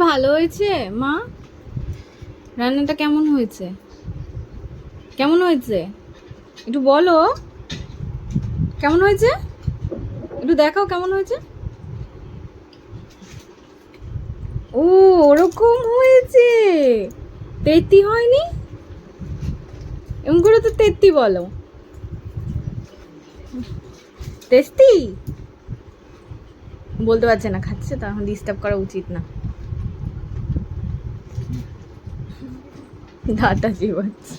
ভালো হয়েছে মা? রান্নাটা কেমন হয়েছে? কেমন হয়েছে একটু বলো। কেমন হয়েছে একটু দেখাও কেমন হয়েছে। ও, ওরকম হয়েছে। তেতি হয়নি? এমন করে তো তেতি বলো। টেস্টি বলতে পারছে না, খাচ্ছে তো, এখন ডিস্টার্ব করা উচিত না। দাঁতটা চিবাচ্ছে।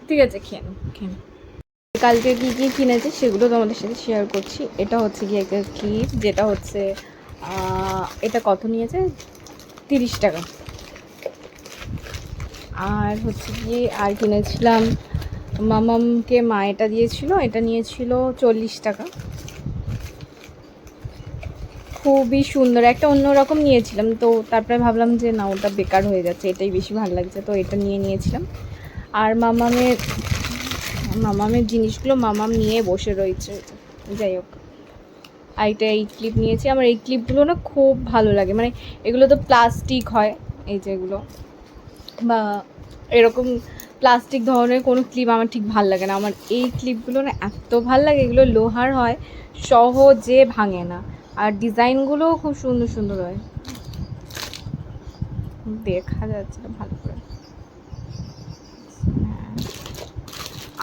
ঠিক আছে, খেয়ে নাও খেয়ে নাও। কালকে কি কি কিনেছে সেগুলো তোমাদের সাথে শেয়ার করছি। এটা হচ্ছে গিয়ে একটা ক্লিপ, যেটা হচ্ছে এটা কত নিয়েছে, 30 টাকা। আর হচ্ছে গিয়ে আর কিনেছিলাম মামামকে, মা এটা দিয়েছিল, এটা নিয়েছিল 40 টাকা। খুবই সুন্দর, একটা অন্যরকম নিয়েছিলাম, তো তারপরে ভাবলাম যে না, ওটা বেকার হয়ে যাচ্ছে, এটাই বেশি ভালো লাগছে, তো এটা নিয়েছিলাম। আর মামামের জিনিসগুলো মামাম নিয়ে বসে রয়েছে। যাই হোক, আর এই ক্লিপ নিয়েছি। আমার এই ক্লিপগুলো না খুব ভালো লাগে, মানে এগুলো তো প্লাস্টিক হয়, এই যেগুলো বা এরকম প্লাস্টিক ধরনের কোনো ক্লিপ আমার ঠিক ভাল লাগে না। আমার এই ক্লিপগুলো না এত ভাল লাগে, এগুলো লোহার হয়, সহজে ভাঙে না, আর ডিজাইনগুলোও খুব সুন্দর সুন্দর হয়। দেখা যাচ্ছে না ভালো করে,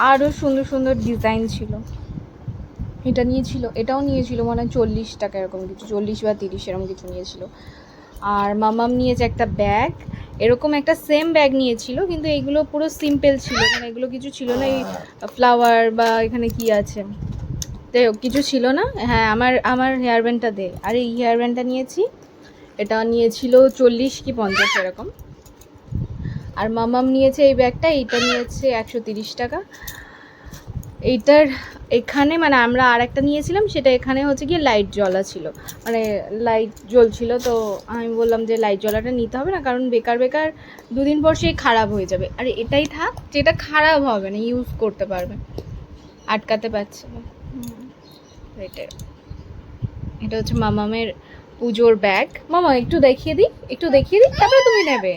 আরও সুন্দর সুন্দর ডিজাইন ছিল। এটাও নিয়েছিল মনে হয় 40 টাকা, এরকম কিছু, 40 বা 30 এরকম কিছু নিয়েছিল। আর মামাম নিয়েছে একটা ব্যাগ, এরকম একটা সেম ব্যাগ নিয়েছিল, কিন্তু এইগুলো পুরো সিম্পল ছিল, মানে এগুলো কিছু ছিল না, এই ফ্লাওয়ার বা এখানে কি আছে, যাই হোক কিছু ছিল না। হ্যাঁ, আমার হেয়ার ব্যান্ডটা দে। আর এই হেয়ার ব্যান্ডটা নিয়েছি, এটা নিয়েছিল 40 কি 50 এরকম। আর মামাম নিয়েছে এই ব্যাগটা, এইটা নিয়েছে 130 টাকা। এইটার এখানে মানে আমরা আর একটা নিয়েছিলাম, সেটা এখানে হচ্ছে গিয়ে লাইট জ্বলা ছিল, মানে লাইট জ্বলছিল, তো আমি বললাম যে লাইট জ্বলাটা নিতে হবে না, কারণ বেকার বেকার 2 দিন পর সেই খারাপ হয়ে যাবে। আর এটাই থাক, যেটা খারাপ হবে না, ইউজ করতে পারবে, আটকাতে পারছে না। এটাই, এটা হচ্ছে মামামের পুজোর ব্যাগ। মামা একটু দেখিয়ে দিই, তারপরে তুমি নেবে।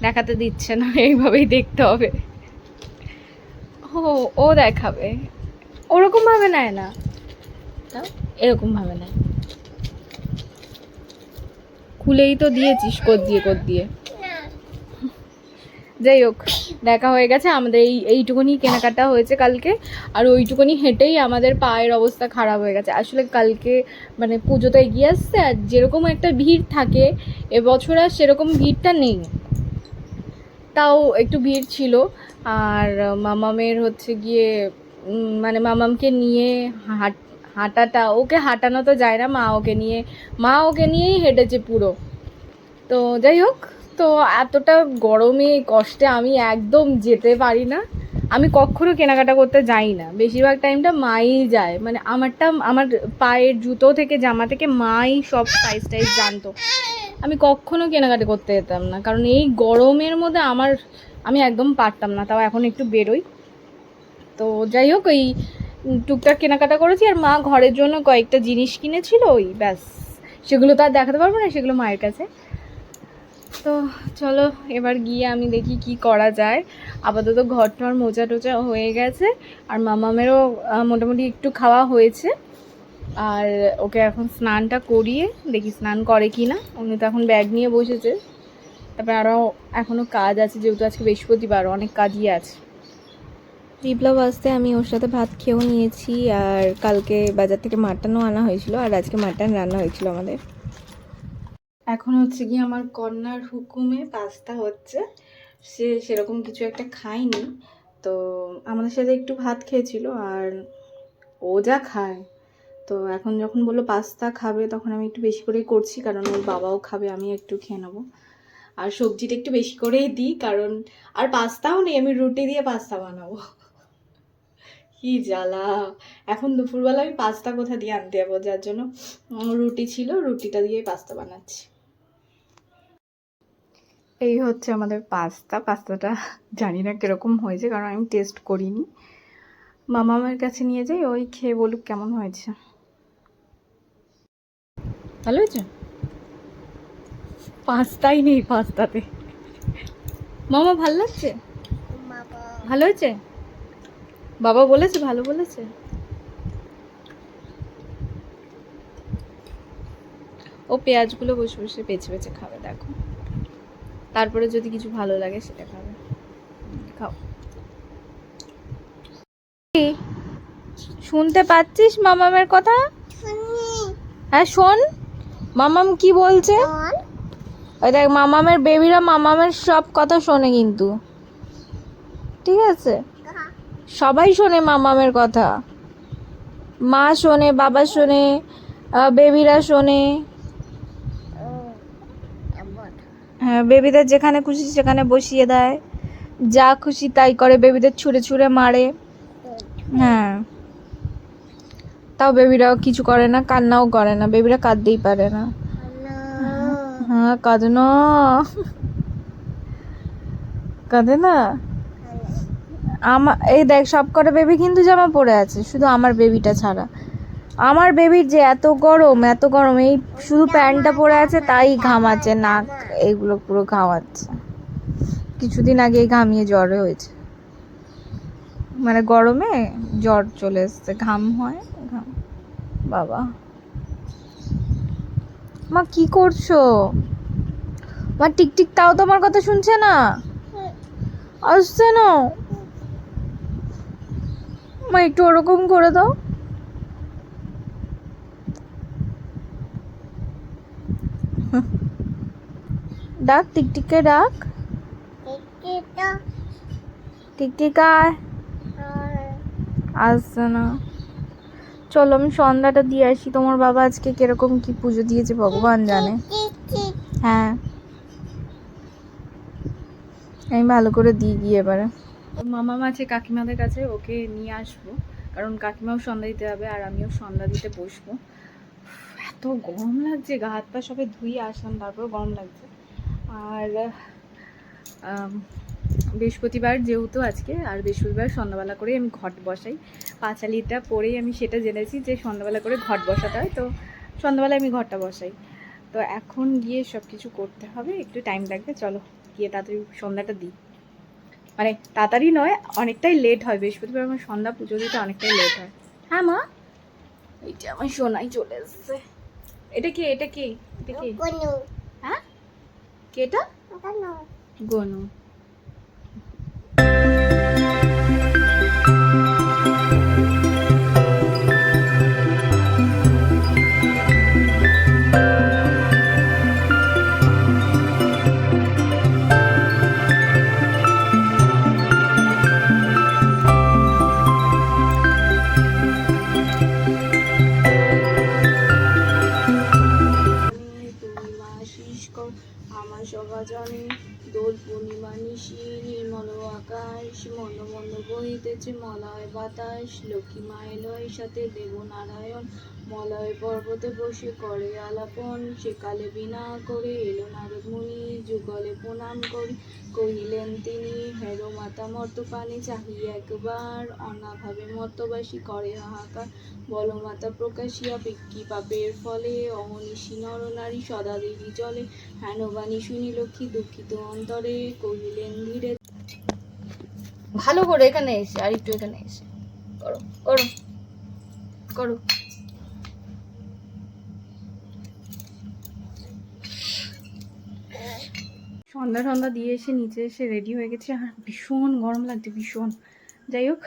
দেখাতে দিচ্ছে না, এইভাবেই দেখতে হবে। ও, ও দেখাবে, ওরকম ভাবে নেয় না, এরকম ভাবে নেয়। খুলেই তো দিয়েছিস কোদ দিয়ে। যাই হোক, দেখা হয়ে গেছে আমাদের, এইটুকুনি কেনাকাটা হয়েছে কালকে। আর ওইটুকুনি হেঁটেই আমাদের পায়ের অবস্থা খারাপ হয়ে গেছে আসলে। কালকে মানে পুজোটা এগিয়ে আসছে, আর যেরকম একটা ভিড় থাকে এবছর আর সেরকম ভিড়টা নেই, তাও একটু ভিড় ছিল। আর মামামের হচ্ছে গিয়ে মানে মামামকে নিয়ে হাঁটাটা, ওকে হাঁটানো তো যায় না, মা ওকে নিয়েই হেঁটেছে পুরো। তো যাই হোক, তো এতটা গরমে কষ্টে আমি একদম যেতে পারি না। আমি কখনো কেনাকাটা করতে যাই না, বেশিরভাগ টাইমটা মাই যায়, মানে আমার পায়ের জুতো থেকে জামা থেকে মাই সব সাইজ টাইজ জানতো। আমি কখনো কেনাকাটা করতে যেতাম না, কারণ এই গরমের মধ্যে আমি একদম পারতাম না। তাও এখন একটু বেরোই। তো যাই হোক, ওই টুকটাক কেনাকাটা করেছি, আর মা ঘরের জন্য কয়েকটা জিনিস কিনেছিল, ওই ব্যাস। সেগুলো তো আর দেখাতে পারবো না, সেগুলো মায়ের কাছে। তো চলো এবার গিয়ে আমি দেখি কি করা যায়। আপাতত ঘরটার মোজা টোজা হয়ে গেছে, আর মামামেরও মোটামুটি একটু খাওয়া হয়েছে। আর ওকে এখন স্নানটা করিয়ে দেখি স্নান করে কি না। উনি তো এখন ব্যাগ নিয়ে বসেছে, তারপরে আরও এখনও কাজ আছে, যেহেতু আজকে বৃহস্পতিবার, অনেক কাজই আছে। বিপ্লব আসতে আমি ওর সাথে ভাত খেয়েও নিয়েছি, আর কালকে বাজার থেকে মাটনও আনা হয়েছিল, আর আজকে মাটন রান্না হয়েছিল আমাদের। এখন হচ্ছে কি আমার কন্যার হুকুমে পাস্তা হচ্ছে। সে সেরকম কিছু একটা খায়নি, তো আমাদের সাথে একটু ভাত খেয়েছিল, আর ও যা খায়। তো এখন যখন বললো পাস্তা খাবে, তখন আমি একটু বেশি করেই করছি, কারণ ওর বাবাও খাবে, আমি একটু খেয়ে নেবো। আর সবজিটা একটু বেশি করেই দিই, কারণ আর পাস্তাও নেই, আমি রুটি দিয়ে পাস্তা বানাবো। কি জ্বালা! এখন দুপুরবেলা আমি পাস্তা কোথা দিয়ে আনতে যাবো, যার জন্য রুটি ছিল, রুটিটা দিয়ে পাস্তা বানাচ্ছি। এই হচ্ছে আমাদের পাস্তাটা জানি না কিরকম হয়েছে, কারণ আমি টেস্ট করিনি। মামামের কাছে নিয়ে যাই, ওই খেয়ে বলুক কেমন হয়েছে। ভালো হয়েছে? পাস্তাই নেই পাস্তাতে। মামা ভালো লাগছে? ভালো হয়েছে? বাবা বলেছে ভালো বলেছে? ও পেঁয়াজগুলো বসে বসে বেছে বেছে খাবে, দেখো। তারপরে যদি কিছু ভালো লাগে সেটা খাবে। খাও। শুনতে পাচ্ছিস মামামের কথা? হ্যাঁ শোন, মামাম কি বলছে। ওই দেখ, মামামের বেবিরা মামামের সব কথা শোনে কিন্তু, ঠিক আছে? সবাই শোনে মামামের কথা, মা শোনে, বাবা শোনে, বেবিরা শোনে। হ্যাঁ, বেবিদের যেখানে খুশি সেখানে বসিয়ে দেয়, যা খুশি তাই করে, বেবিদের ছুঁড়ে ছুঁড়ে মারে। হ্যাঁ, তাও বেবিরাও কিছু করে না, কান্নাও করে না, বেবিরা কাঁদতেই পারে না। হ্যাঁ, কাঁদে না, কাঁদে না। এই দেখ, সব কটা বেবি কিন্তু জামা পরে আছে, শুধু আমার বেবিটা ছাড়া। আমার বেবির যে এত গরম, এত গরম, এই শুধু প্যান্টটা পরে আছে তাই ঘামাচ্ছে, নাক এইগুলো পুরো ঘামাচ্ছে। কিছুদিন আগে ঘামিয়ে জ্বর হয়েছে, মানে গরমে জ্বর চলে এসছে, ঘাম হয় ঘাম। বাবা, মা কি করছো? মা টিকটিক তাও তোমার কথা শুনছে না, আসছে না। মা একটু ওরকম করে দাও। ডাক, টিকটিকে ডাক, টিকটিকা আসছে না। চলো আমি সন্ধ্যাটা দিয়ে আসি। তোমার বাবা আজকে কিরকম কি পুজো দিয়েছে ভগবান জানে। হ্যাঁ, আমি ভালো করে দিয়ে গিয়ে এবারে মামা আছে কাকিমাদের কাছে, ওকে নিয়ে আসবো, কারণ কাকিমাও সন্ধ্যা দিতে যাবে আর আমিও সন্ধ্যা দিতে বসবো। এত গরম লাগছে, গা হাত পা সবে ধুয়ে আসলাম, তারপর গরম লাগছে। আর বৃহস্পতিবার যেহেতু আজকে, আর বৃহস্পতিবার সন্ধ্যাবেলা করে আমি ঘট বসাই। পাঁচালিটা পরেই আমি সেটা জেনেছি যে সন্ধ্যাবেলা করে ঘট বসাতে হয়, তো সন্ধ্যাবেলায় আমি ঘরটা বসাই। তো এখন গিয়ে সব কিছু করতে হবে, একটু টাইম লাগবে। চলো গিয়ে তাড়াতাড়ি সন্ধ্যাটা দিই, মানে তাড়াতাড়ি নয়, অনেকটাই লেট হয়। বৃহস্পতিবার আমার সন্ধ্যা পুজো দিতে অনেকটাই লেট হয়। হ্যাঁ মা, এইটা আমার সোনাই চলে এসছে। এটা কি, এটা কি, এটা কি? হ্যাঁ, কে এটা? গনু। আমার সভাজনে দোল পূর্ণিমা নিশি, নির্মল আকাশ, মন মন বহিতেছে মলয় বাতাস। লক্ষ্মী মায়ের সাথে দেবনারায়ণ মলয় পর্বতে বসে করে আলাপন। সেকালে বিনা করে এলো নারদ মুনি, যুগলে প্রণাম করি কহিলেন তিনি, হেরো মাতা মর্তপানে চাহিয়া একবার, অনাভাবে মর্তবাসী করে হাহাকার। বলো মাতা প্রকাশিয়া কি পাপের ফলে, অহনিশি নর নারী সদা দেবী জলে। হেন বাণী শুনি লক্ষ্মী দুঃখিত অন্তরে কহিলেন ধীরে। ভালো করে এখানে এসে, আর একটু এখানে এসে করো করো করো। সন্ধ্যা সন্ধ্যা দিয়ে এসে নিচে এসে রেডি হয়ে গেছি, আর ভীষণ গরম লাগছে, ভীষণ। যাই হোক,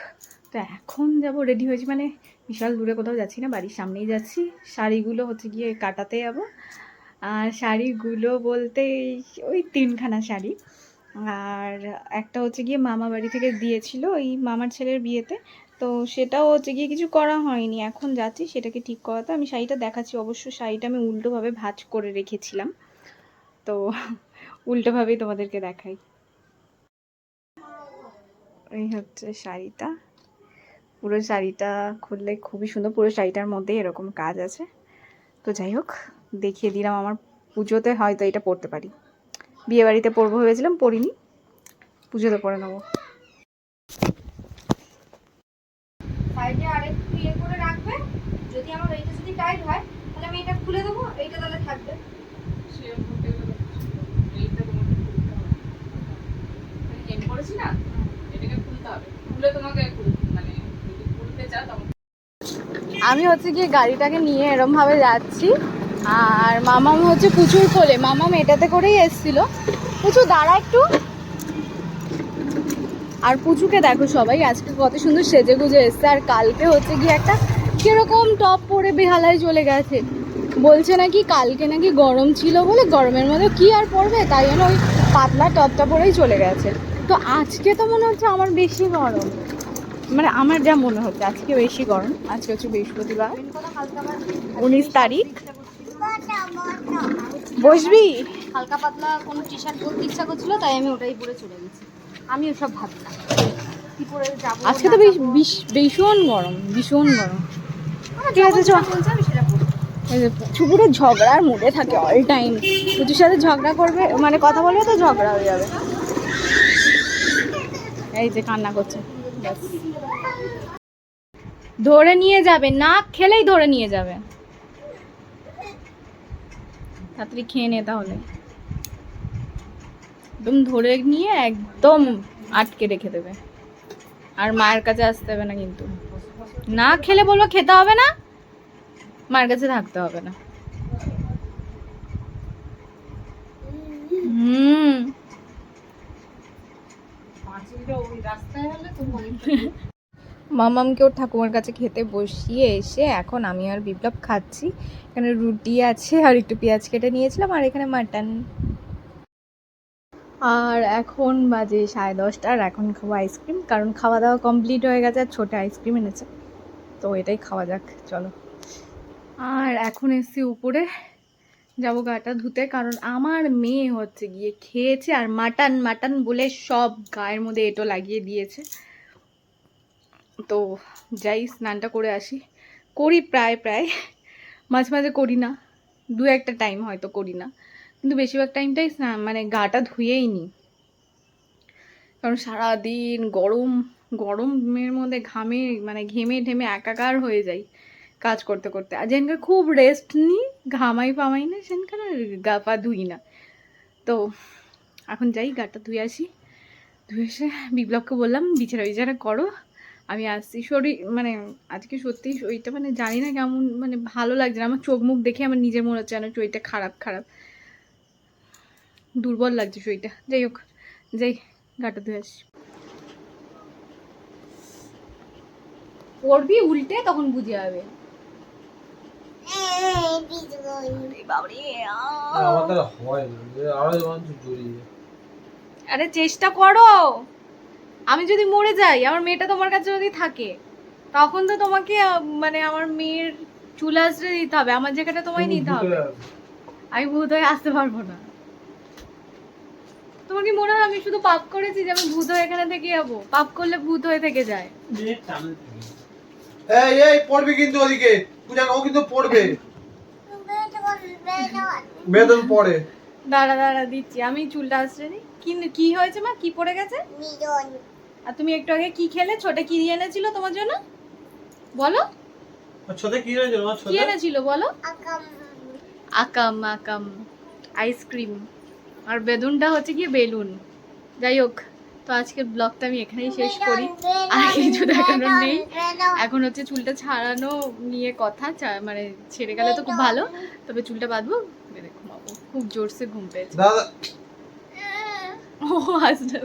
তো এখন যাব, রেডি হয়েছি, মানে বিশাল দূরে কোথাও যাচ্ছি না, বাড়ির সামনেই যাচ্ছি। শাড়িগুলো হচ্ছে গিয়ে কাটাতে যাবো। আর শাড়িগুলো বলতে ওই 3খানা শাড়ি, আর একটা হচ্ছে গিয়ে মামা বাড়ি থেকে দিয়েছিল ওই মামার ছেলের বিয়েতে, তো সেটাও হচ্ছে গিয়ে কিছু করা হয়নি, এখন যাচ্ছি সেটাকে ঠিক করাতে। আমি শাড়িটা দেখাচ্ছি, অবশ্য শাড়িটা আমি উল্টোভাবে ভাঁজ করে রেখেছিলাম, তো উল্টোভাবেই তোমাদেরকে দেখাই। এই হচ্ছে শাড়িটা, পুরো শাড়িটা খুললে খুবই সুন্দর, পুরো শাড়িটার মধ্যে এরকম কাজ আছে। তো যাই হোক, দেখিয়ে দিলাম। আমার পুজোতে হয়তো এটা পরতে পারি, বিয়ে বাড়িতে পরবো ভেবেছিলাম, পরিনি, পুজোতে পরে নেবো। সাইডে আরেকটু ইয়ে করে রাখবে, যদি আমার এইটা যদি টাইট হয় তাহলে আমি এটা খুলে দেবো, এইটা তাহলে থাকবে। আমি হচ্ছে গিয়ে গাড়িটাকে নিয়ে এরম ভাবে যাচ্ছি, আর মামাম হচ্ছে পুচুর কোলে। মামাম এটাতে করেই এসছিল। পুচু দাঁড়া একটু। আর পুচুকে দেখো সবাই আজকে কত সুন্দর সেজে গুজে এসছে, আর কালকে হচ্ছে গিয়ে একটা কিরকম টপ পরে বেহালায় চলে গেছে। বলছে নাকি কালকে নাকি গরম ছিল বলে গরমের মধ্যে কি আর পরবে, তাই জন্য ওই পাতলা টপটা পরেই চলে গেছে। তো আজকে তো মনে হচ্ছে আমার বেশি গরম, মানে আমার যা মনে হচ্ছে আজকে বেশি গরম। আজকে হচ্ছে বৃহস্পতিবার, 19 তারিখ। বসবি? হালকা পাতলা কোনো টি শার্ট পরতে ইচ্ছা করছিল, তাই আমি ওটাই পরে চলে গেছি। আমি ওসব ভাবি না কি পরে যাবো। আজকে তো ভীষণ গরম, ভীষণ গরম। ঠিক আছে চল। আমি সেটা পরবো। পুকুরে ঝগড়ার মুডে থাকে অল টাইম। পুজোর সাথে ঝগড়া করবে, মানে কথা বলবে তো ঝগড়া হয়ে যাবে। এই যে কান্না করছে, ব্যাস। ধরে নিয়ে যাবে, না খেলেই ধরে নিয়ে যাবে। তাড়াতাড়ি খেয়ে নে তাহলে। একদম ধরে নিয়ে একদম আটকে রেখে দেবে, আর মায়ের কাছে আসতে হবে না কিন্তু। না খেলে বলবো খেতে হবে না, মায়ের কাছে থাকতে হবে না। মামামকে ওর ঠাকুমার কাছে খেতে বসিয়ে এসে এখন আমি আর বিপ্লব খাচ্ছি। এখানে রুটি আছে আর একটু পেঁয়াজ কেটে নিয়েছিলাম, আর এখানে মাটন। আর এখন বাজে 10:30, আর এখন খাবো আইসক্রিম, কারণ খাওয়া দাওয়া কমপ্লিট হয়ে গেছে। আর ছোটো আইসক্রিম এনেছে, তো এটাই খাওয়া যাক, চলো। আর এখন এসছি উপরে, যাবো গাটা ধুতে, কারণ আমার মেয়ে হচ্ছে গিয়ে খেয়েছে আর মাটন মাটন বলে সব গায়ের মধ্যে এঁটো লাগিয়ে দিয়েছে। তো যাই স্নানটা করে আসি। করি প্রায় মাঝে মাঝে করি না, দু একটা টাইম হয়তো করি না, কিন্তু বেশিরভাগ টাইমটাই মানে গাটা ধুয়েই নিই। কারণ সারাদিন গরমের মধ্যে মানে ঘেমে ঢেমে একাকার হয়ে যাই কাজ করতে করতে। আর যেখানকার খুব রেস্ট নিই, ঘামাই না, সেখানকার গা পা ধুই না। তো এখন যাই গাটা ধুয়ে আসি। ধুয়ে এসে বিপ্লবকে বললাম বিছানা করো, আমি আসছি। শরীর মানে আজকে সত্যি শরীরটা মানে জানি না কেমন, মানে ভালো লাগছে না। আমার চোখ মুখ দেখে আমার নিজের মনে হচ্ছে যেন শরীরটা খারাপ দুর্বল লাগছে শরীরটা। যাই হোক, যাই গাটা ধুয়ে আসি। পড়বি উল্টে, তখন বুঝে যাবে। আরে চেষ্টা করো। আমি যদি মরে যাই, আমার মেয়েটা তোমার কাছে যদি থাকে, তখন তো তোমাকে মানে আমার মেয়ের চুল আসতে দিতে হবে, আমার জায়গাটা তোমায় নিতে হবে। আমি ভূত হয়ে আসতে পারবো না। তোমার কি মনে হয় আমি শুধু পাপ করেছি যে আমি ভূত হয়ে এখানে থেকে যাবো? পাপ করলে ভূত হয়ে থেকে যায়। এই পড়বে কিন্তু ওদিকে পূজা, ও কিন্তু পড়বে। বেদন পড়ে। দাঁড়া দিচ্ছি, আমি চুলটা আসছে নি। কি হয়েছে মা? কি পড়ে গেছে? আর তুমি একটু আগে কি খেলে? ছোটে কি এনেছিল তোমার জন্য বলো? ছোটে কি এনেছিল? কি এনেছিল বলো? আকাম আইসক্রিম, আর বেলুনটা হচ্ছে গিয়ে বেলুন। যাই হোক, তো আজকের ব্লগটা আমি এখানেই শেষ করি, আর কিছু দেখানোর নেই। এখন হচ্ছে চুলটা ছাড়ানো নিয়ে কথা, মানে ছেড়ে গেলে তো খুব ভালো, তবে চুলটা বাঁধবো, ঘুমাবো। খুব জোরসে ঘুম পেয়েছে। ও আসলে